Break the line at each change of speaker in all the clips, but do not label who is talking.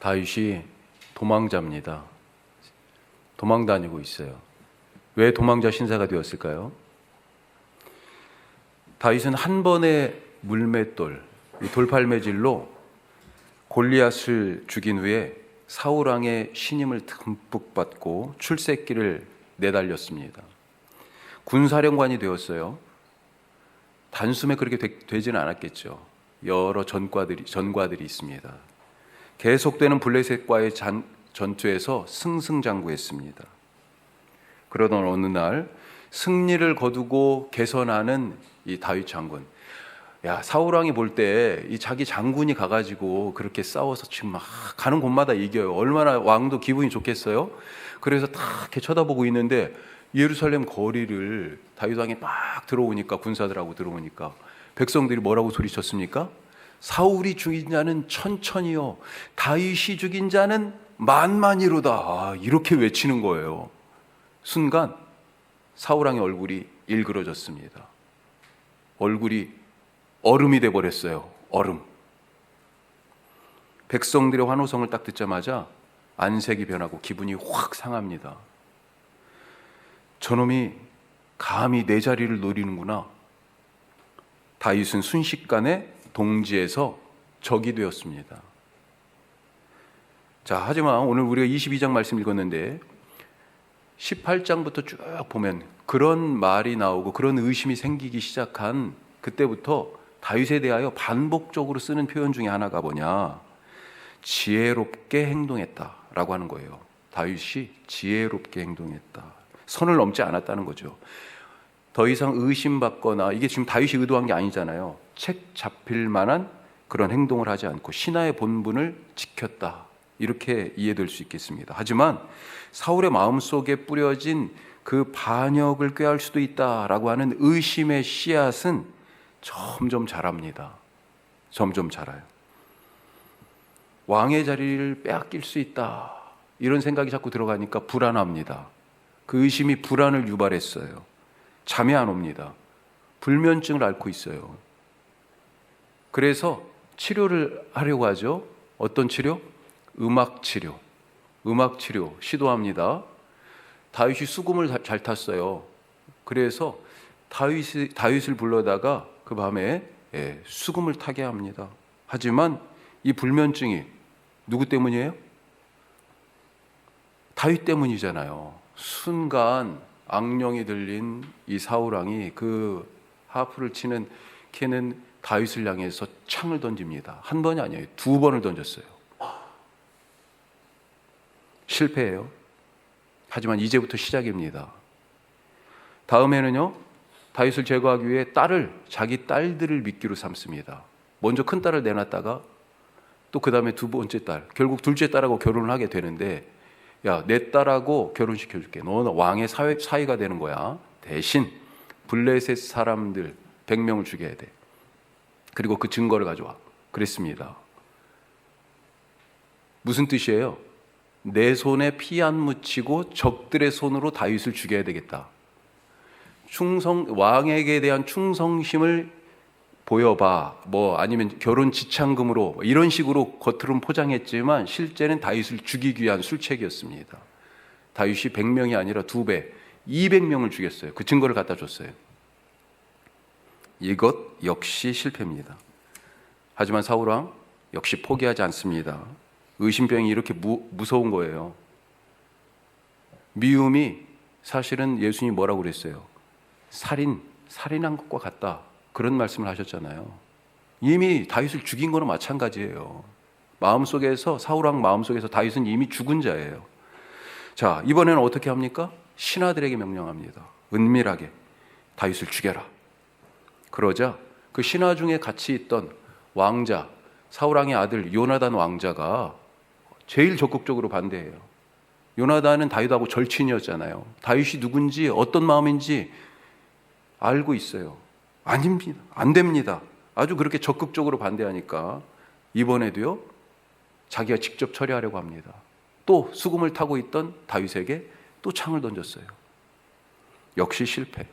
다윗이 도망자입니다. 도망 다니고 있어요. 왜 도망자 신사가 되었을까요? 다윗은 한 번의 물맷돌, 돌팔매질로 골리앗을 죽인 후에 사울 왕의 신임을 듬뿍 받고 출세길을 내달렸습니다. 군사령관이 되었어요. 단숨에 그렇게 되지는 않았겠죠. 여러 전과들이 있습니다. 계속되는 블레셋과의 전투에서 승승장구했습니다. 그러던 어느 날 승리를 거두고 개선하는 이 다윗 장군, 사울 왕이 볼 때 이 자기 장군이 가가지고 그렇게 싸워서 지금 막 가는 곳마다 이겨요. 얼마나 왕도 기분이 좋겠어요. 그래서 다 이렇게 쳐다보고 있는데 예루살렘 거리를 다윗 왕이 막 들어오니까, 군사들하고 들어오니까 백성들이 뭐라고 소리쳤습니까? 사울이 죽인 자는 천천히요, 다윗이 죽인 자는 만만이로다. 이렇게 외치는 거예요. 순간 사울 왕의 얼굴이 일그러졌습니다. 얼굴이 얼음이 돼버렸어요. 얼음. 백성들의 환호성을 딱 듣자마자 안색이 변하고 기분이 확 상합니다. 저놈이 감히 내 자리를 노리는구나. 다윗은 순식간에 동지에서 적이 되었습니다. 자, 하지만 오늘 우리가 22장 말씀 읽었는데 18장부터 쭉 보면 그런 말이 나오고 그런 의심이 생기기 시작한 그때부터 다윗에 대하여 반복적으로 쓰는 표현 중에 하나가 뭐냐? 지혜롭게 행동했다라고 하는 거예요. 다윗이 지혜롭게 행동했다. 선을 넘지 않았다는 거죠. 더 이상 의심받거나, 이게 지금 다윗이 의도한 게 아니잖아요. 책 잡힐 만한 그런 행동을 하지 않고 신하의 본분을 지켰다. 이렇게 이해될 수 있겠습니다. 하지만 사울의 마음속에 뿌려진 그 반역을 꾀할 수도 있다라고 하는 의심의 씨앗은 점점 자랍니다. 점점 자라요. 왕의 자리를 빼앗길 수 있다, 이런 생각이 자꾸 들어가니까 불안합니다. 그 의심이 불안을 유발했어요. 잠이 안 옵니다. 불면증을 앓고 있어요. 그래서 치료를 하려고 하죠. 어떤 치료? 음악 치료 시도합니다. 다윗이 수금을 잘 탔어요. 그래서 다윗을 불러다가 그 밤에 수금을 타게 합니다. 하지만 이 불면증이 누구 때문이에요? 다윗 때문이잖아요. 순간 악령이 들린 이 사울 왕이 그 하프를 캐는 다윗을 향해서 창을 던집니다. 한 번이 아니에요. 2번을 던졌어요. 실패해요. 하지만 이제부터 시작입니다. 다음에는요, 다윗을 제거하기 위해 자기 딸들을 미끼로 삼습니다. 먼저 큰 딸을 내놨다가 또 그 다음에 두 번째 딸, 결국 둘째 딸하고 결혼을 하게 되는데, 내 딸하고 결혼시켜줄게. 너는 왕의 사위가 되는 거야. 대신 블레셋 사람들 100명을 죽여야 돼. 그리고 그 증거를 가져와. 그랬습니다. 무슨 뜻이에요? 내 손에 피 안 묻히고 적들의 손으로 다윗을 죽여야 되겠다. 왕에게 대한 충성심을 보여봐. 아니면 결혼 지참금으로 이런 식으로 겉으로는 포장했지만 실제는 다윗을 죽이기 위한 술책이었습니다. 다윗이 100명이 아니라 2배, 200명을 죽였어요. 그 증거를 갖다 줬어요. 이것 역시 실패입니다. 하지만 사울왕 역시 포기하지 않습니다. 의심병이 이렇게 무서운 거예요. 미움이, 사실은 예수님이 뭐라고 그랬어요? 살인한 것과 같다, 그런 말씀을 하셨잖아요. 이미 다윗을 죽인 거는 마찬가지예요. 사울왕 마음속에서 다윗은 이미 죽은 자예요. 자, 이번에는 어떻게 합니까? 신하들에게 명령합니다. 은밀하게 다윗을 죽여라. 그러자 그 신하 중에 같이 있던 왕자, 사울왕의 아들 요나단 왕자가 제일 적극적으로 반대해요. 요나단은 다윗하고 절친이었잖아요. 다윗이 누군지 어떤 마음인지 알고 있어요. 아닙니다. 안 됩니다. 아주 그렇게 적극적으로 반대하니까 이번에도요, 자기가 직접 처리하려고 합니다. 또 수금을 타고 있던 다윗에게 또 창을 던졌어요. 역시 실패.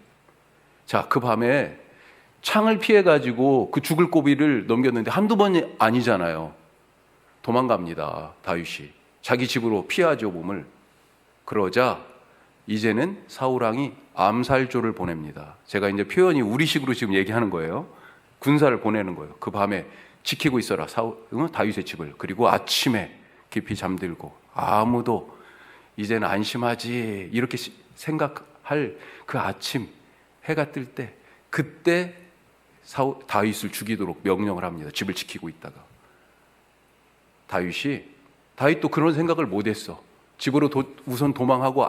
자, 그 밤에 창을 피해가지고 그 죽을 고비를 넘겼는데 한두 번이 아니잖아요. 도망갑니다. 다윗이 자기 집으로 피하죠, 몸을. 그러자 이제는 사울왕이 암살조를 보냅니다. 제가 이제 표현이 우리식으로 지금 얘기하는 거예요. 군사를 보내는 거예요. 그 밤에 지키고 있어라, 다윗의 집을. 그리고 아침에 깊이 잠들고 아무도 이제는 안심하지 이렇게 생각할 그 아침, 해가 뜰 때, 그때 다윗을 죽이도록 명령을 합니다. 집을 지키고 있다가. 다윗도 그런 생각을 못했어. 집으로 우선 도망하고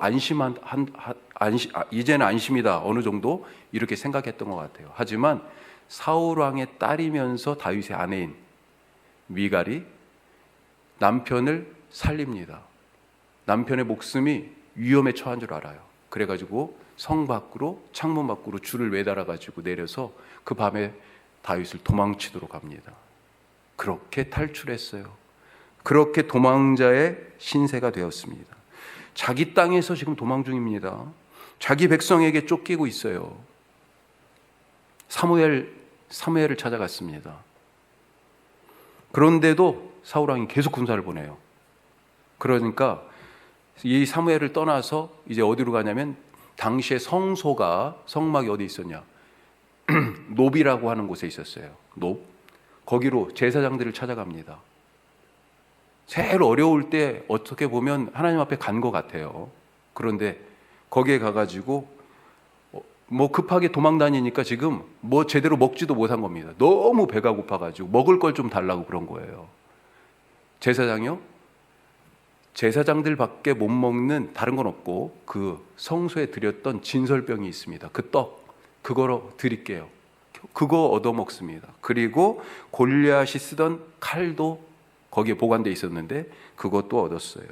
이제는 안심이다, 어느 정도 이렇게 생각했던 것 같아요. 하지만 사울왕의 딸이면서 다윗의 아내인 미갈이 남편을 살립니다. 남편의 목숨이 위험에 처한 줄 알아요. 그래가지고 성 밖으로, 창문 밖으로 줄을 매달아가지고 내려서 그 밤에 다윗을 도망치도록 합니다. 그렇게 탈출했어요. 그렇게 도망자의 신세가 되었습니다. 자기 땅에서 지금 도망 중입니다. 자기 백성에게 쫓기고 있어요. 사무엘을 찾아갔습니다. 그런데도 사울왕이 계속 군사를 보내요. 그러니까 이 사무엘을 떠나서 이제 어디로 가냐면, 당시에 성막이 어디 있었냐, 놉이라고 하는 곳에 있었어요. 놉. 거기로 제사장들을 찾아갑니다. 제일 어려울 때 어떻게 보면 하나님 앞에 간 것 같아요. 그런데 거기에 가가지고 뭐 급하게 도망 다니니까 지금 뭐 제대로 먹지도 못한 겁니다. 너무 배가 고파가지고 먹을 걸 좀 달라고 그런 거예요. 제사장이요? 제사장들밖에 못 먹는 다른 건 없고 그 성소에 드렸던 진설병이 있습니다. 그 떡, 그거로 드릴게요. 그거 얻어 먹습니다. 그리고 골리앗이 쓰던 칼도 거기에 보관돼 있었는데 그것도 얻었어요.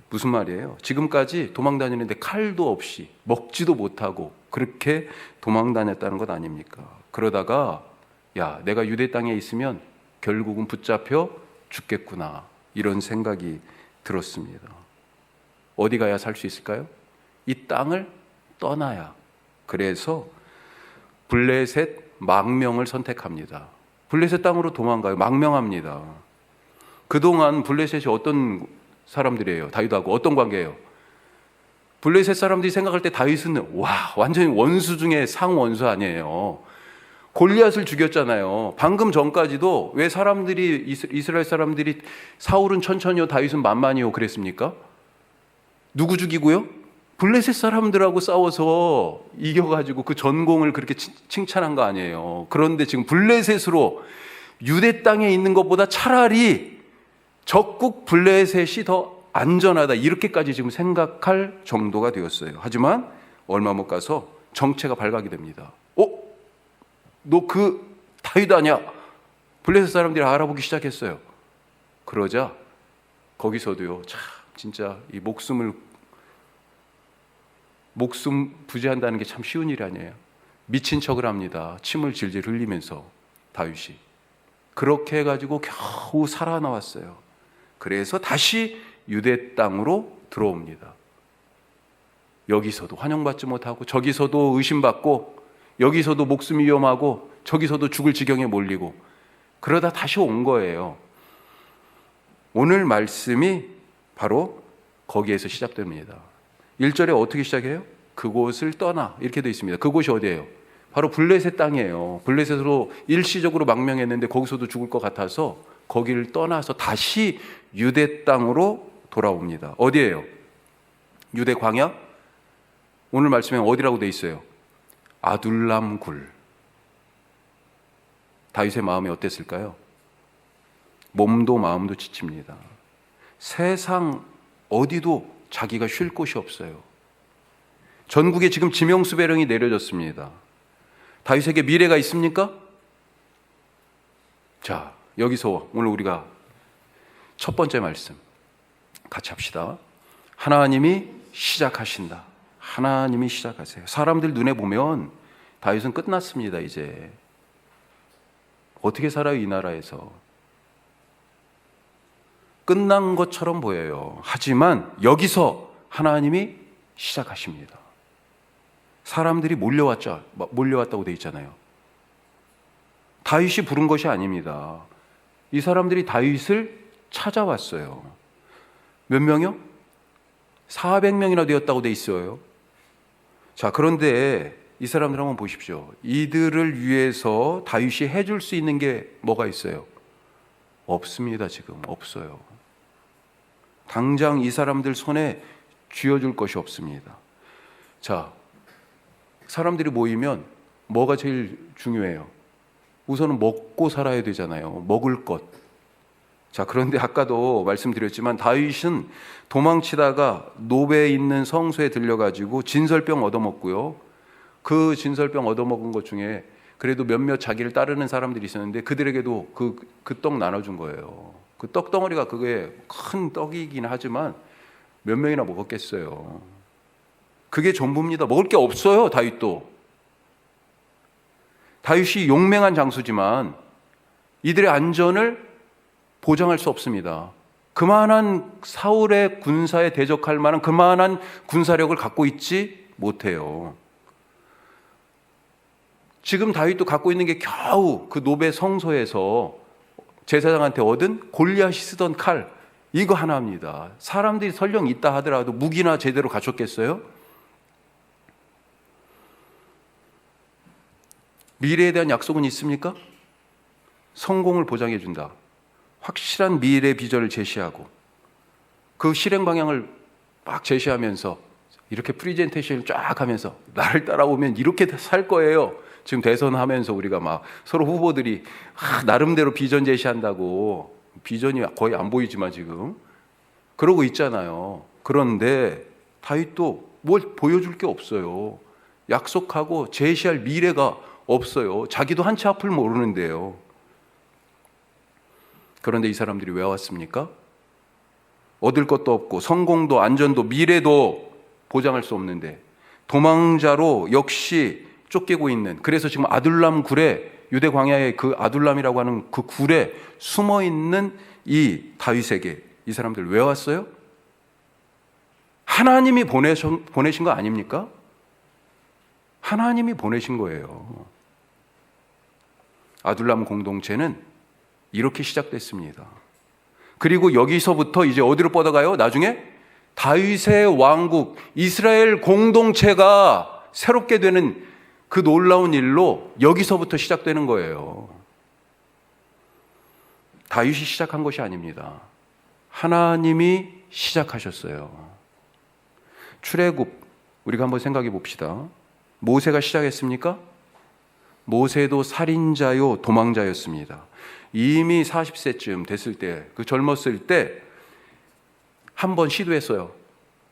무슨 말이에요? 지금까지 도망 다니는데 칼도 없이 먹지도 못하고 그렇게 도망 다녔다는 것 아닙니까? 그러다가 야, 내가 유대 땅에 있으면 결국은 붙잡혀 죽겠구나, 이런 생각이 들었습니다. 어디 가야 살 수 있을까요? 이 땅을 떠나야. 그래서 블레셋 망명을 선택합니다. 블레셋 땅으로 도망가요. 망명합니다. 그동안 블레셋이 어떤 사람들이에요? 다윗하고 어떤 관계예요? 블레셋 사람들이 생각할 때 다윗은 완전히 원수 중에 상원수 아니에요. 골리앗을 죽였잖아요. 방금 전까지도 왜 이스라엘 사람들이 사울은 천천히요, 다윗은 만만히요 그랬습니까? 누구 죽이고요? 블레셋 사람들하고 싸워서 이겨가지고 그 전공을 그렇게 칭찬한 거 아니에요. 그런데 지금 블레셋으로, 유대 땅에 있는 것보다 차라리 적국 블레셋이 더 안전하다, 이렇게까지 지금 생각할 정도가 되었어요. 하지만 얼마 못 가서 정체가 발각이 됩니다. 너 그 다윗 아니야? 블레셋 사람들이 알아보기 시작했어요. 그러자 거기서도요, 참 진짜 이 목숨 부지한다는 게 참 쉬운 일이 아니에요. 미친 척을 합니다. 침을 질질 흘리면서 다윗이. 그렇게 해가지고 겨우 살아나왔어요. 그래서 다시 유대 땅으로 들어옵니다. 여기서도 환영받지 못하고, 저기서도 의심받고, 여기서도 목숨이 위험하고, 저기서도 죽을 지경에 몰리고, 그러다 다시 온 거예요. 오늘 말씀이 바로 거기에서 시작됩니다. 1절에 어떻게 시작해요? 그곳을 떠나, 이렇게 되어 있습니다. 그곳이 어디예요? 바로 블레셋 땅이에요. 블레셋으로 일시적으로 망명했는데 거기서도 죽을 것 같아서 거기를 떠나서 다시 유대 땅으로 돌아옵니다. 어디예요? 유대 광야? 오늘 말씀에 어디라고 되어 있어요? 아둘람 굴. 다윗의 마음이 어땠을까요? 몸도 마음도 지칩니다. 세상 어디도 자기가 쉴 곳이 없어요. 전국에 지금 지명수배령이 내려졌습니다. 다윗에게 미래가 있습니까? 자, 여기서 오늘 우리가 첫 번째 말씀 같이 합시다. 하나님이 시작하신다. 하나님이 시작하세요. 사람들 눈에 보면 다윗은 끝났습니다. 이제 어떻게 살아요? 이 나라에서 끝난 것처럼 보여요. 하지만 여기서 하나님이 시작하십니다. 사람들이 몰려왔다고 돼 있잖아요. 다윗이 부른 것이 아닙니다. 이 사람들이 다윗을 찾아왔어요. 몇 명이요? 400명이나 되었다고 돼 있어요. 자, 그런데 이 사람들 한번 보십시오. 이들을 위해서 다윗이 해줄 수 있는 게 뭐가 있어요? 없습니다. 지금 없어요. 당장 이 사람들 손에 쥐어줄 것이 없습니다. 자, 사람들이 모이면 뭐가 제일 중요해요? 우선은 먹고 살아야 되잖아요. 먹을 것. 자, 그런데 아까도 말씀드렸지만 다윗은 도망치다가 노베에 있는 성소에 들려가지고 진설병 얻어먹고요. 그 진설병 얻어먹은 것 중에 그래도 몇몇 자기를 따르는 사람들이 있었는데 그들에게도 그 떡 나눠준 거예요. 그 떡덩어리가 그게 큰 떡이긴 하지만 몇 명이나 먹었겠어요. 그게 전부입니다. 먹을 게 없어요. 다윗도. 다윗이 용맹한 장수지만 이들의 안전을 보장할 수 없습니다. 그만한 사울의 군사에 대적할 만한 그만한 군사력을 갖고 있지 못해요. 지금 다윗도 갖고 있는 게 겨우 그 노베 성소에서 제사장한테 얻은 골리앗이 쓰던 칼, 이거 하나입니다. 사람들이 설령 있다 하더라도 무기나 제대로 갖췄겠어요? 미래에 대한 약속은 있습니까? 성공을 보장해 준다. 확실한 미래 비전을 제시하고 그 실행 방향을 막 제시하면서 이렇게 프리젠테이션을 쫙 하면서 나를 따라오면 이렇게 살 거예요. 지금 대선하면서 우리가 막 서로 후보들이 나름대로 비전 제시한다고, 비전이 거의 안 보이지만 지금 그러고 있잖아요. 그런데 다윗도 뭘 보여줄 게 없어요. 약속하고 제시할 미래가 없어요. 자기도 한 치 앞을 모르는데요. 그런데 이 사람들이 왜 왔습니까? 얻을 것도 없고 성공도 안전도 미래도 보장할 수 없는데 도망자로 역시 쫓기고 있는, 그래서 지금 아둘람 굴에, 유대 광야의 그 아둘람이라고 하는 그 굴에 숨어 있는 이 다윗에게 이 사람들 왜 왔어요? 하나님이 보내신 거 아닙니까? 하나님이 보내신 거예요. 아둘람 공동체는 이렇게 시작됐습니다. 그리고 여기서부터 이제 어디로 뻗어가요? 나중에 다윗의 왕국, 이스라엘 공동체가 새롭게 되는 그 놀라운 일로 여기서부터 시작되는 거예요. 다윗이 시작한 것이 아닙니다. 하나님이 시작하셨어요. 출애굽, 우리가 한번 생각해 봅시다. 모세가 시작했습니까? 모세도 살인자요 도망자였습니다. 이미 40세쯤 됐을 때, 그 젊었을 때 한번 시도했어요.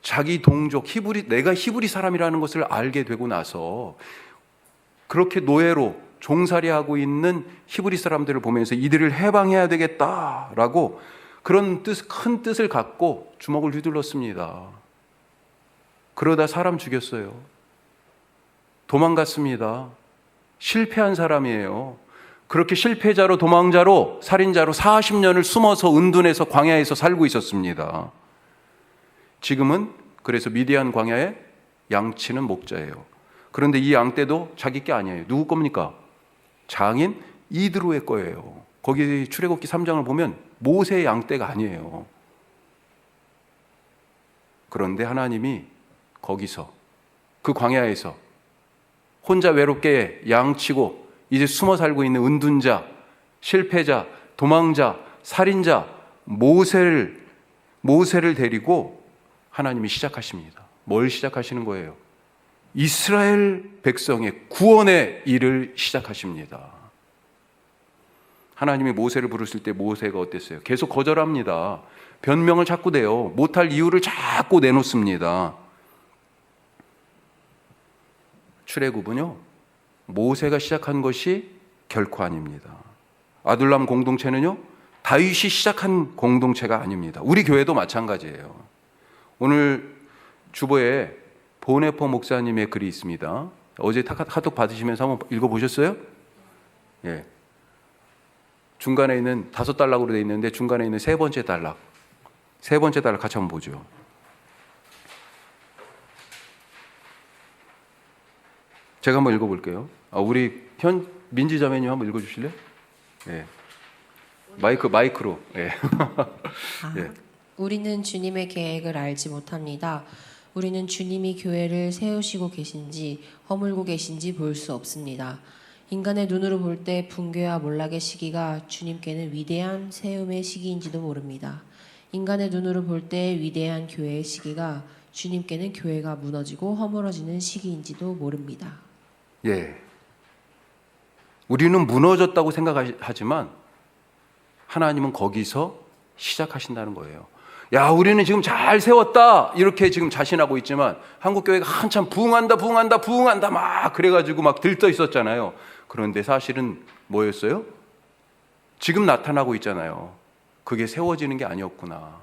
자기 동족 내가 히브리 사람이라는 것을 알게 되고 나서 그렇게 노예로 종살이하고 있는 히브리 사람들을 보면서 이들을 해방해야 되겠다라고 그런 큰 뜻을 갖고 주먹을 휘둘렀습니다. 그러다 사람 죽였어요. 도망갔습니다. 실패한 사람이에요. 그렇게 실패자로 도망자로 살인자로 40년을 숨어서 은둔해서 광야에서 살고 있었습니다. 지금은 그래서 미디안 광야에 양치는 목자예요. 그런데 이 양떼도 자기 게 아니에요. 누구 겁니까? 장인 이드로의 거예요. 거기 출애굽기 3장을 보면 모세의 양떼가 아니에요. 그런데 하나님이 거기서 그 광야에서 혼자 외롭게 양치고 이제 숨어 살고 있는 은둔자, 실패자, 도망자, 살인자 모세를 데리고 하나님이 시작하십니다. 뭘 시작하시는 거예요? 이스라엘 백성의 구원의 일을 시작하십니다. 하나님이 모세를 부르실 때 모세가 어땠어요? 계속 거절합니다. 변명을 자꾸 대요. 못할 이유를 자꾸 내놓습니다. 출애굽은요, 모세가 시작한 것이 결코 아닙니다. 아둘람 공동체는요, 다윗이 시작한 공동체가 아닙니다. 우리 교회도 마찬가지예요. 오늘 주보에 보네포 목사님의 글이 있습니다. 어제 카톡 받으시면서 한번 읽어보셨어요? 예. 중간에 있는 5단락으로 되어 있는데 중간에 있는 세 번째 단락 같이 한번 보죠. 제가 한번 읽어볼게요. 우리 민지 자매님 한번 읽어주실래요? 예. 마이크로. 예. 예.
우리는 주님의 계획을 알지 못합니다. 우리는 주님이 교회를 세우시고 계신지 허물고 계신지 볼 수 없습니다. 인간의 눈으로 볼 때 붕괴와 몰락의 시기가 주님께는 위대한 세움의 시기인지도 모릅니다. 인간의 눈으로 볼 때 위대한 교회의 시기가 주님께는 교회가 무너지고 허물어지는 시기인지도 모릅니다.
예. 우리는 무너졌다고 생각하지만 하나님은 거기서 시작하신다는 거예요. 야, 우리는 지금 잘 세웠다 이렇게 지금 자신하고 있지만 한국교회가 한참 부흥한다 막 그래가지고 막 들떠 있었잖아요. 그런데 사실은 뭐였어요? 지금 나타나고 있잖아요. 그게 세워지는 게 아니었구나.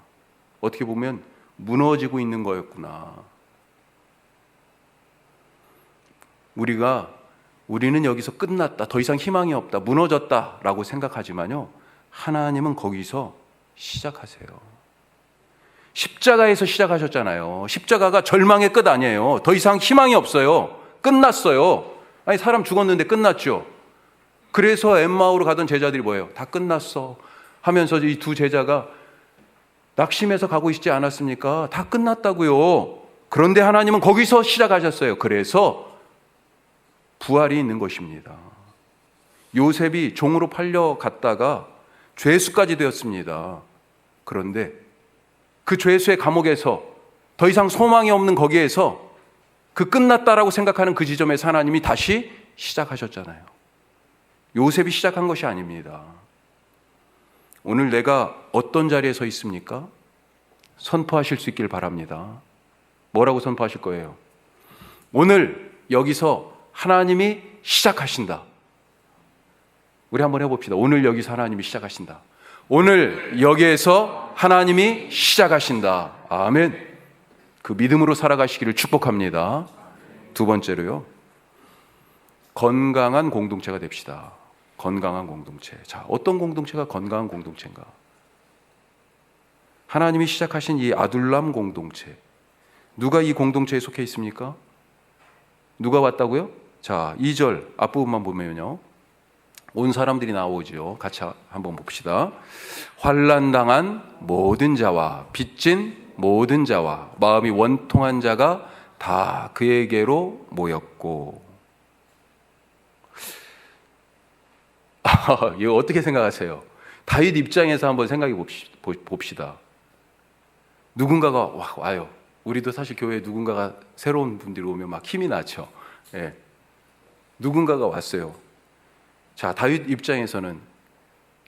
어떻게 보면 무너지고 있는 거였구나. 우리는 여기서 끝났다, 더 이상 희망이 없다, 무너졌다 라고 생각하지만요, 하나님은 거기서 시작하세요. 십자가에서 시작하셨잖아요. 십자가가 절망의 끝 아니에요. 더 이상 희망이 없어요. 끝났어요. 아니, 사람 죽었는데 끝났죠. 그래서 엠마오로 가던 제자들이 뭐예요? 다 끝났어 하면서 이 두 제자가 낙심해서 가고 있지 않았습니까? 다 끝났다고요. 그런데 하나님은 거기서 시작하셨어요. 그래서 부활이 있는 것입니다. 요셉이 종으로 팔려갔다가 죄수까지 되었습니다. 그런데 그 죄수의 감옥에서 더 이상 소망이 없는 거기에서 그 끝났다라고 생각하는 그 지점에서 하나님이 다시 시작하셨잖아요. 요셉이 시작한 것이 아닙니다. 오늘 내가 어떤 자리에 서 있습니까? 선포하실 수 있길 바랍니다. 뭐라고 선포하실 거예요? 오늘 여기서 하나님이 시작하신다. 우리 한번 해봅시다. 오늘 여기서 하나님이 시작하신다. 오늘 여기에서 하나님이 시작하신다. 아멘. 그 믿음으로 살아가시기를 축복합니다. 두 번째로요, 건강한 공동체가 됩시다. 건강한 공동체. 자, 어떤 공동체가 건강한 공동체인가? 하나님이 시작하신 이 아둘람 공동체, 누가 이 공동체에 속해 있습니까? 누가 왔다고요? 자, 2절 앞부분만 보면요, 온 사람들이 나오죠. 같이 한번 봅시다. 환난당한 모든 자와 빚진 모든 자와 마음이 원통한 자가 다 그에게로 모였고. 이거 어떻게 생각하세요? 다윗 입장에서 한번 생각해 봅시다. 누군가가 와요. 우리도 사실 교회에 누군가가 새로운 분들이 오면 막 힘이 나죠. 예. 누군가가 왔어요. 자, 다윗 입장에서는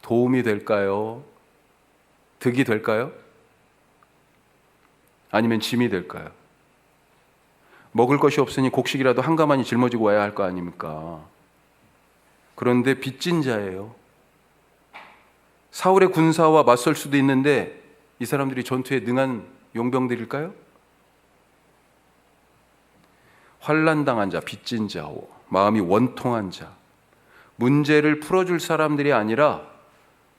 도움이 될까요? 득이 될까요? 아니면 짐이 될까요? 먹을 것이 없으니 곡식이라도 한 가마니 짊어지고 와야 할 거 아닙니까? 그런데 빚진 자예요. 사울의 군사와 맞설 수도 있는데 이 사람들이 전투에 능한 용병들일까요? 환난당한 자, 빚진 자, 마음이 원통한 자, 문제를 풀어줄 사람들이 아니라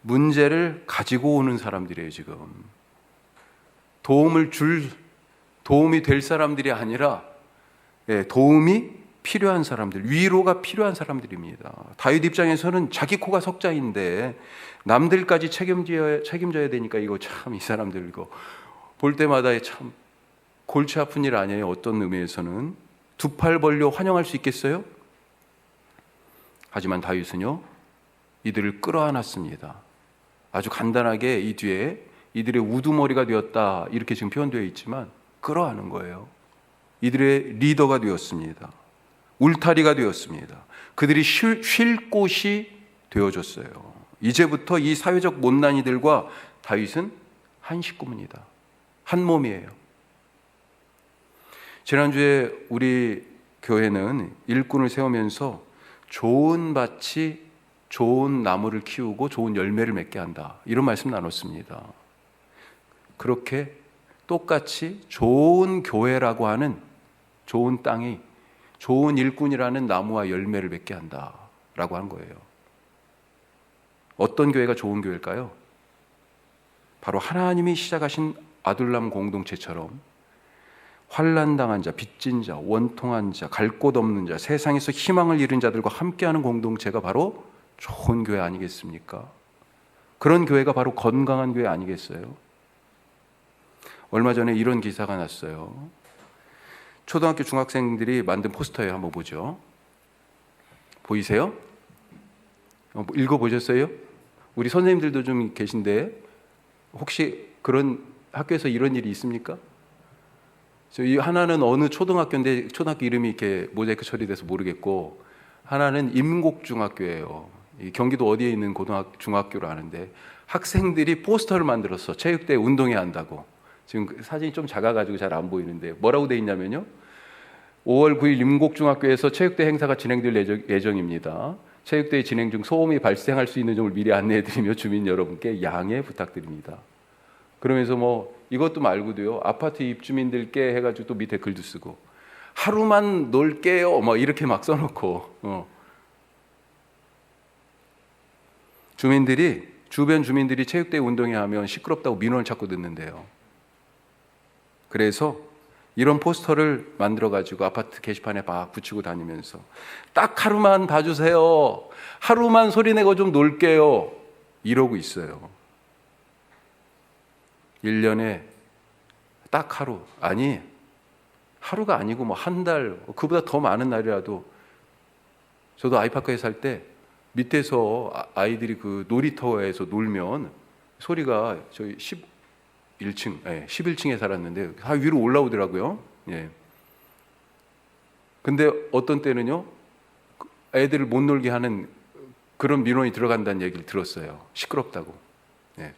문제를 가지고 오는 사람들이에요. 지금 도움이 될 사람들이 아니라 도움이 필요한 사람들, 위로가 필요한 사람들입니다. 다윗 입장에서는 자기 코가 석자인데 남들까지 책임져야 되니까 이거 참, 이 사람들 이거 볼 때마다 참 골치 아픈 일 아니에요. 어떤 의미에서는 두 팔 벌려 환영할 수 있겠어요? 하지만 다윗은요, 이들을 끌어안았습니다. 아주 간단하게 이 뒤에 이들의 우두머리가 되었다 이렇게 지금 표현되어 있지만 끌어안은 거예요. 이들의 리더가 되었습니다. 울타리가 되었습니다. 그들이 쉴 곳이 되어줬어요. 이제부터 이 사회적 못난이들과 다윗은 한 식구입니다. 한 몸이에요. 지난주에 우리 교회는 일꾼을 세우면서 좋은 밭이 좋은 나무를 키우고 좋은 열매를 맺게 한다, 이런 말씀 나눴습니다. 그렇게 똑같이 좋은 교회라고 하는 좋은 땅이 좋은 일꾼이라는 나무와 열매를 맺게 한다라고 한 거예요. 어떤 교회가 좋은 교회일까요? 바로 하나님이 시작하신 아둘람 공동체처럼 환난당한 자, 빚진 자, 원통한 자, 갈 곳 없는 자, 세상에서 희망을 잃은 자들과 함께하는 공동체가 바로 좋은 교회 아니겠습니까? 그런 교회가 바로 건강한 교회 아니겠어요? 얼마 전에 이런 기사가 났어요. 초등학교 중학생들이 만든 포스터예요. 한번 보죠. 보이세요? 읽어보셨어요? 우리 선생님들도 좀 계신데 혹시 그런 학교에서 이런 일이 있습니까? 이 하나는 어느 초등학교인데 초등학교 이름이 이렇게 모자이크 처리돼서 모르겠고, 하나는 임곡중학교예요. 이 경기도 어디에 있는 중학교로 아는데 학생들이 포스터를 만들었어. 체육대회 운동회 한다고. 지금 사진이 좀 작아가지고 잘 안 보이는데 뭐라고 돼 있냐면요, 5월 9일 임곡중학교에서 체육대회 행사가 진행될 예정입니다. 체육대회 진행 중 소음이 발생할 수 있는 점을 미리 안내해드리며 주민 여러분께 양해 부탁드립니다. 그러면서 뭐 이것도 말고도요, 아파트 입주민들께 해가지고 또 밑에 글도 쓰고 하루만 놀게요 뭐 이렇게 막 써놓고, 주변 주민들이 체육대회 운동회 하면 시끄럽다고 민원을 자꾸 듣는데요. 그래서 이런 포스터를 만들어가지고 아파트 게시판에 막 붙이고 다니면서 딱 하루만 봐주세요. 하루만 소리내고 좀 놀게요. 이러고 있어요. 1년에 딱 하루. 아니, 하루가 아니고 뭐 한 달, 그보다 더 많은 날이라도. 저도 아이파크에 살 때 밑에서 아이들이 그 놀이터에서 놀면 소리가 저희 11층에 살았는데 다 위로 올라오더라고요. 예. 근데 어떤 때는요, 애들을 못 놀게 하는 그런 민원이 들어간다는 얘기를 들었어요. 시끄럽다고. 예.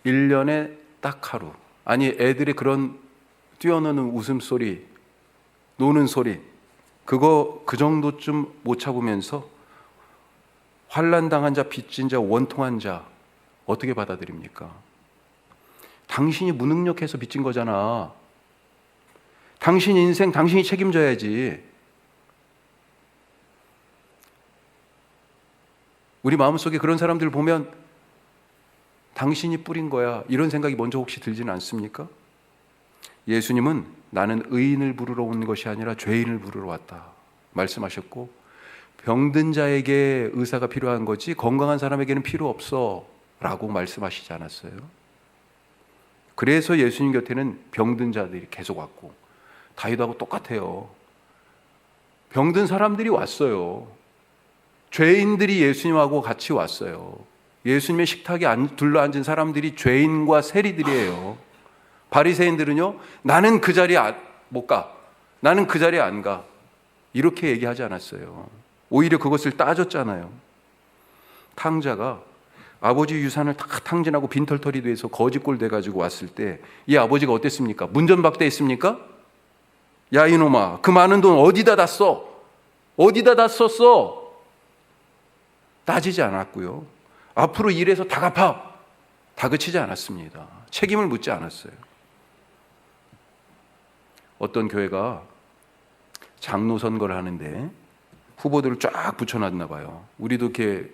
(1년에) 딱 하루. 아니, 애들의 그런 뛰어노는 웃음소리, 노는 소리, 그 정도쯤 못 참으면서 환난당한 자, 빚진 자, 원통한 자 어떻게 받아들입니까? 당신이 무능력해서 빚진 거잖아. 당신 인생 당신이 책임져야지. 우리 마음속에 그런 사람들 보면 당신이 뿌린 거야, 이런 생각이 먼저 혹시 들지는 않습니까? 예수님은 나는 의인을 부르러 온 것이 아니라 죄인을 부르러 왔다 말씀하셨고, 병든 자에게 의사가 필요한 거지 건강한 사람에게는 필요 없어 라고 말씀하시지 않았어요? 그래서 예수님 곁에는 병든 자들이 계속 왔고, 다윗하고 똑같아요. 병든 사람들이 왔어요. 죄인들이 예수님하고 같이 왔어요. 예수님의 식탁에 둘러앉은 사람들이 죄인과 세리들이에요. 바리새인들은요, 나는 그 자리에 못 가, 나는 그 자리에 안 가, 이렇게 얘기하지 않았어요. 오히려 그것을 따졌잖아요. 탕자가 아버지 유산을 다 탕진하고 빈털터리 돼서 거지꼴 돼가지고 왔을 때 이 아버지가 어땠습니까? 문전박대했습니까? 야 이놈아, 그 많은 돈 어디다 다 써? 어디다 다 썼어? 따지지 않았고요. 앞으로 일해서 다 갚아, 다그치지 않았습니다. 책임을 묻지 않았어요. 어떤 교회가 장로 선거를 하는데 후보들을 쫙 붙여놨나 봐요. 우리도 이렇게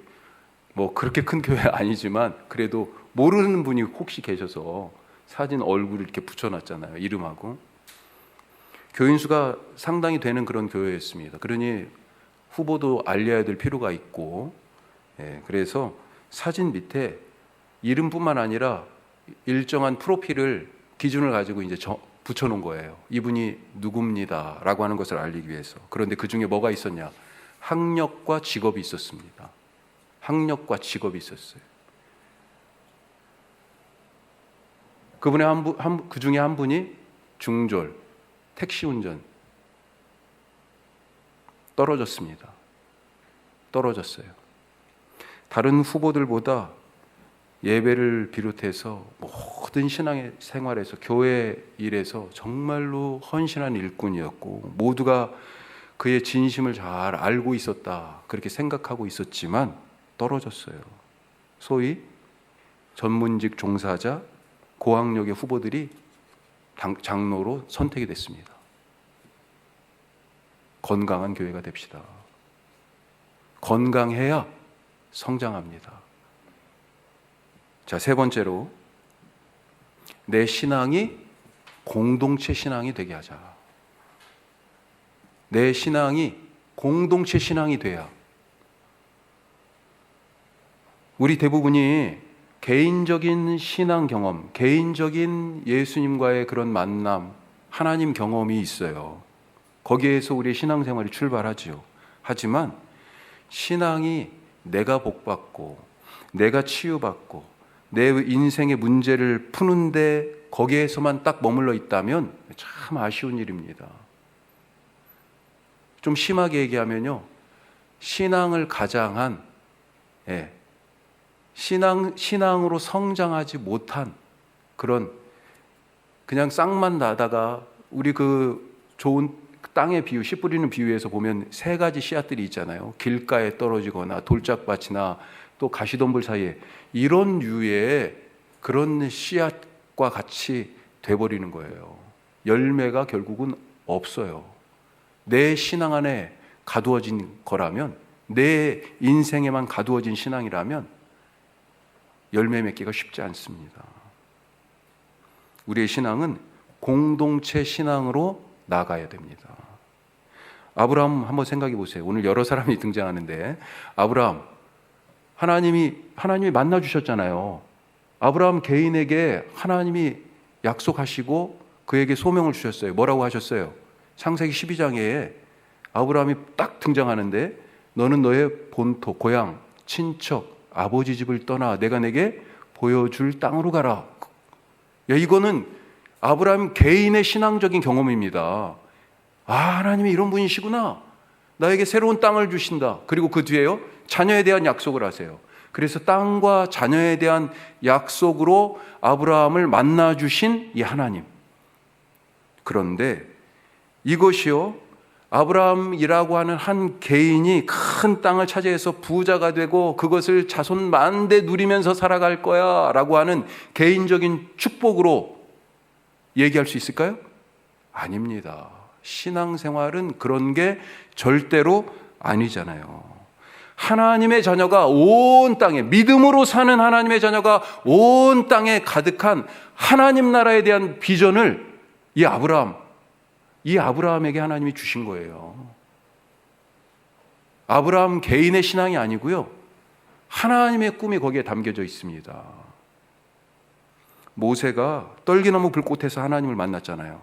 뭐 그렇게 큰 교회 아니지만 그래도 모르는 분이 혹시 계셔서 사진 얼굴을 이렇게 붙여놨잖아요, 이름하고. 교인 수가 상당히 되는 그런 교회였습니다. 그러니 후보도 알려야 될 필요가 있고, 그래서 사진 밑에 이름뿐만 아니라 일정한 프로필을, 기준을 가지고 이제 붙여놓은 거예요. 이분이 누굽니다 라고 하는 것을 알리기 위해서. 그런데 그 중에 뭐가 있었냐? 학력과 직업이 있었습니다. 학력과 직업이 있었어요. 그분의 그 중에 한 분이 중졸, 택시 운전 떨어졌습니다. 떨어졌어요. 다른 후보들보다 예배를 비롯해서 모든 신앙의 생활에서, 교회 일에서 정말로 헌신한 일꾼이었고, 모두가 그의 진심을 잘 알고 있었다, 그렇게 생각하고 있었지만 떨어졌어요. 소위 전문직 종사자, 고학력의 후보들이 장로로 선택이 됐습니다. 건강한 교회가 됩시다. 건강해야 성장합니다. 자, 세 번째로, 내 신앙이 공동체 신앙이 되게 하자. 내 신앙이 공동체 신앙이 돼야. 우리 대부분이 개인적인 신앙 경험, 개인적인 예수님과의 그런 만남, 하나님 경험이 있어요. 거기에서 우리의 신앙생활이 출발하죠. 하지만 신앙이 내가 복받고 내가 치유받고 내 인생의 문제를 푸는데 거기에서만 딱 머물러 있다면 참 아쉬운 일입니다. 좀 심하게 얘기하면요, 신앙을 가장한, 신앙으로 성장하지 못한 그런, 그냥 싹만 나다가, 우리 그 좋은 땅의 비유, 씨 뿌리는 비유에서 보면 세 가지 씨앗들이 있잖아요. 길가에 떨어지거나 돌짝밭이나 또 가시덤불 사이에, 이런 류의 그런 씨앗과 같이 돼버리는 거예요. 열매가 결국은 없어요. 내 신앙 안에 가두어진 거라면, 내 인생에만 가두어진 신앙이라면 열매 맺기가 쉽지 않습니다. 우리의 신앙은 공동체 신앙으로 나가야 됩니다. 아브라함 한번 생각해 보세요. 오늘 여러 사람이 등장하는데, 아브라함, 하나님이 만나 주셨잖아요. 아브라함 개인에게 하나님이 약속하시고 그에게 소명을 주셨어요. 뭐라고 하셨어요? 창세기 12장에 아브라함이 딱 등장하는데, 너는 너의 본토, 고향, 친척, 아버지 집을 떠나 내가 내게 보여줄 땅으로 가라. 야, 이거는 아브라함 개인의 신앙적인 경험입니다. 아, 하나님이 이런 분이시구나. 나에게 새로운 땅을 주신다. 그리고 그 뒤에요, 자녀에 대한 약속을 하세요. 그래서 땅과 자녀에 대한 약속으로 아브라함을 만나 주신 이 하나님. 그런데 이것이요, 아브라함이라고 하는 한 개인이 큰 땅을 차지해서 부자가 되고 그것을 자손 만대 누리면서 살아갈 거야 라고 하는 개인적인 축복으로 얘기할 수 있을까요? 아닙니다. 신앙생활은 그런 게 절대로 아니잖아요. 하나님의 자녀가 온 땅에, 믿음으로 사는 하나님의 자녀가 온 땅에 가득한 하나님 나라에 대한 비전을 이 아브라함에게 하나님이 주신 거예요. 아브라함 개인의 신앙이 아니고요, 하나님의 꿈이 거기에 담겨져 있습니다. 모세가 떨기나무 불꽃에서 하나님을 만났잖아요.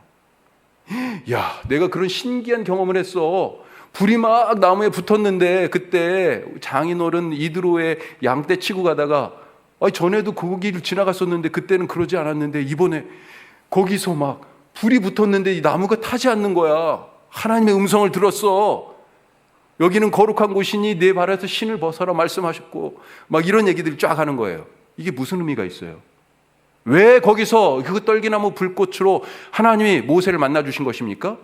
야, 내가 그런 신기한 경험을 했어. 불이 막 나무에 붙었는데 그때 장인어른 이드로에 양떼 치고 가다가, 전에도 그 길을 지나갔었는데 그때는 그러지 않았는데 이번에 거기서 막 불이 붙었는데 이 나무가 타지 않는 거야. 하나님의 음성을 들었어. 여기는 거룩한 곳이니 내 발에서 신을 벗어라 말씀하셨고, 막 이런 얘기들이 쫙 하는 거예요. 이게 무슨 의미가 있어요? 왜 거기서 그 떨기나무 불꽃으로 하나님이 모세를 만나 주신 것입니까?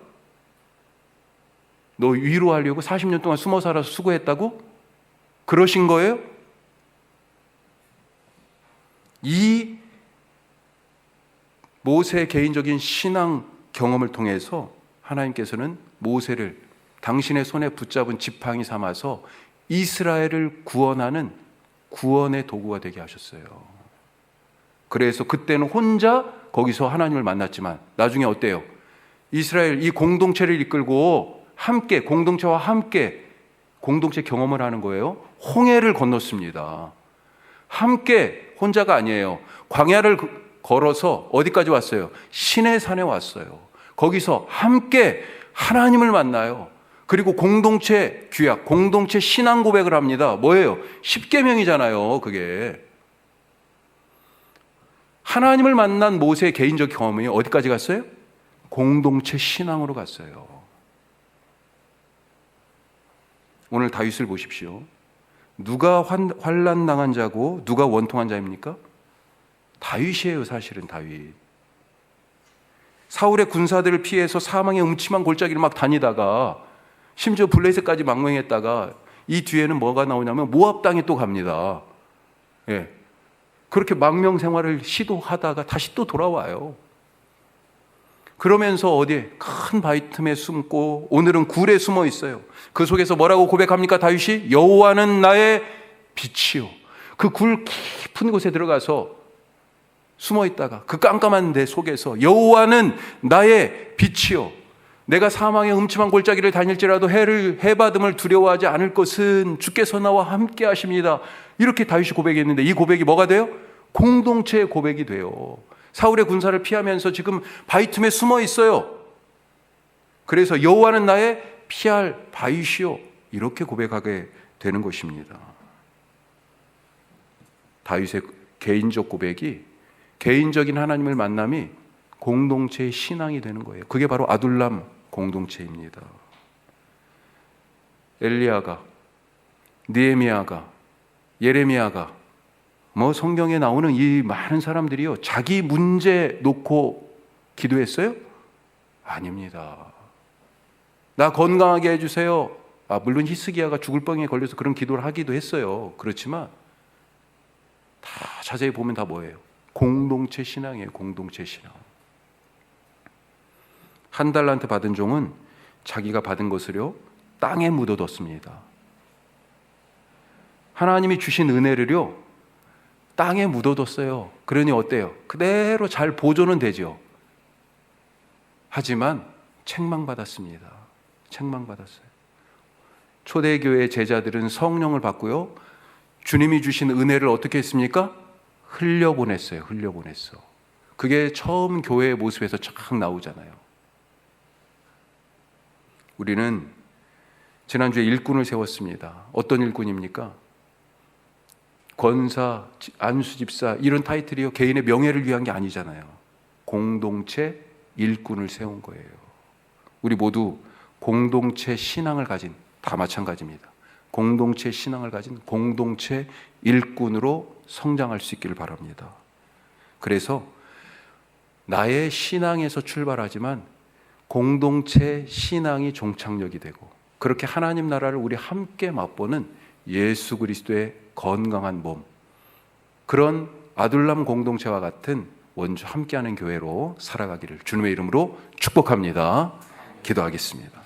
너 위로하려고 40년 동안 숨어 살아서 수고했다고? 그러신 거예요? 이 모세의 개인적인 신앙 경험을 통해서 하나님께서는 모세를 당신의 손에 붙잡은 지팡이 삼아서 이스라엘을 구원하는 구원의 도구가 되게 하셨어요. 그래서 그때는 혼자 거기서 하나님을 만났지만 나중에 어때요? 이스라엘 이 공동체를 이끌고 함께, 공동체와 함께 공동체 경험을 하는 거예요. 홍해를 건넜습니다. 함께, 혼자가 아니에요. 광야를 걸어서 어디까지 왔어요? 시내산에 왔어요. 거기서 함께 하나님을 만나요. 그리고 공동체 규약, 공동체 신앙 고백을 합니다. 뭐예요? 십계명이잖아요, 그게. 하나님을 만난 모세의 개인적 경험이 어디까지 갔어요? 공동체 신앙으로 갔어요. 오늘 다윗을 보십시오. 누가 환난 당한 자고 누가 원통한 자입니까? 다윗이에요. 사실은 다윗. 사울의 군사들을 피해서 사망의 음침한 골짜기를 막 다니다가 심지어 블레셋까지 망명했다가 이 뒤에는 뭐가 나오냐면 모압 땅에 또 갑니다. 예. 그렇게 망명 생활을 시도하다가 다시 또 돌아와요. 그러면서 어디에 큰 바위 틈에 숨고 오늘은 굴에 숨어 있어요. 그 속에서 뭐라고 고백합니까? 다윗이 여호와는 나의 빛이요. 그 굴 깊은 곳에 들어가서 숨어 있다가 그 깜깜한 데 속에서 여호와는 나의 빛이요. 내가 사망의 음침한 골짜기를 다닐지라도 해받음을 두려워하지 않을 것은 주께서 나와 함께 하십니다. 이렇게 다윗이 고백했는데 이 고백이 뭐가 돼요? 공동체의 고백이 돼요. 사울의 군사를 피하면서 지금 바위 틈에 숨어 있어요. 그래서 여호와는 나의 피할 바위시오. 이렇게 고백하게 되는 것입니다. 다윗의 개인적 고백이, 개인적인 하나님을 만남이 공동체의 신앙이 되는 거예요. 그게 바로 아둘람 공동체입니다. 엘리야가, 느헤미야가, 예레미야가, 성경에 나오는 이 많은 사람들이요, 자기 문제 놓고 기도했어요? 아닙니다. 나 건강하게 해주세요. 물론 히스기야가 죽을 뻥에 걸려서 그런 기도를 하기도 했어요. 그렇지만 다 자세히 보면 다 뭐예요? 공동체 신앙이에요. 공동체 신앙. 한 달란트 받은 종은 자기가 받은 것을요, 땅에 묻어뒀습니다. 하나님이 주신 은혜를요, 땅에 묻어뒀어요. 그러니 어때요? 그대로 잘 보존은 되죠. 하지만 책망받았습니다. 책망받았어요. 초대교회 제자들은 성령을 받고요, 주님이 주신 은혜를 어떻게 했습니까? 흘려보냈어요. 흘려보냈어. 그게 처음 교회의 모습에서 쫙 나오잖아요. 우리는 지난주에 일꾼을 세웠습니다. 어떤 일꾼입니까? 권사, 안수집사 이런 타이틀이요, 개인의 명예를 위한 게 아니잖아요. 공동체 일꾼을 세운 거예요. 우리 모두 공동체 신앙을 가진, 다 마찬가지입니다. 공동체 신앙을 가진 공동체 일꾼으로 성장할 수 있기를 바랍니다. 그래서 나의 신앙에서 출발하지만 공동체 신앙이 종착역이 되고, 그렇게 하나님 나라를 우리 함께 맛보는 예수 그리스도의 건강한 몸, 그런 아둘람 공동체와 같은 원주 함께하는 교회로 살아가기를 주님의 이름으로 축복합니다. 기도하겠습니다.